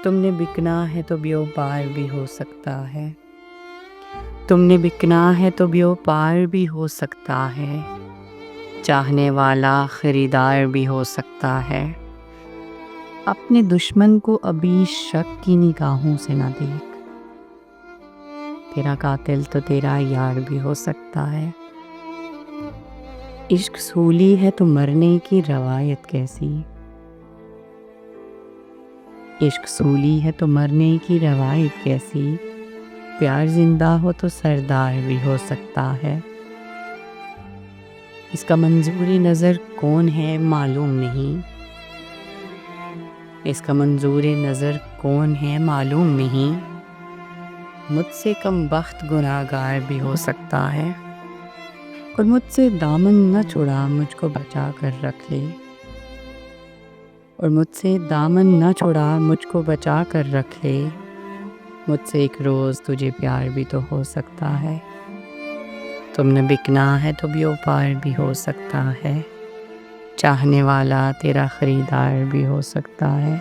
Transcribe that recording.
تم نے بکنا ہے تو بیوپار بھی ہو سکتا ہے، تم نے بکنا ہے تو بیوپار بھی ہو سکتا ہے، چاہنے والا خریدار بھی ہو سکتا ہے۔ اپنے دشمن کو ابھی شک کی نگاہوں سے نہ دیکھ، تیرا قاتل تو تیرا یار بھی ہو سکتا ہے۔ عشق سولی ہے تو مرنے کی روایت کیسی، عشق سولی ہے تو مرنے کی روایت کیسی، پیار زندہ ہو تو سردار بھی ہو سکتا ہے۔ اس کا منظور نظر کون ہے معلوم نہیں، اس کا منظور نظر کون ہے معلوم نہیں، مجھ سے کم بخت گناہگار بھی ہو سکتا ہے۔ اور مجھ سے دامن نہ چھڑا مجھ کو بچا کر رکھ لے، اور مجھ سے دامن نہ چھڑا مجھ کو بچا کر رکھ لے، مجھ سے ایک روز تجھے پیار بھی تو ہو سکتا ہے۔ تم نے بکنا ہے تو بیوپار بھی ہو سکتا ہے، چاہنے والا تیرا خریدار بھی ہو سکتا ہے۔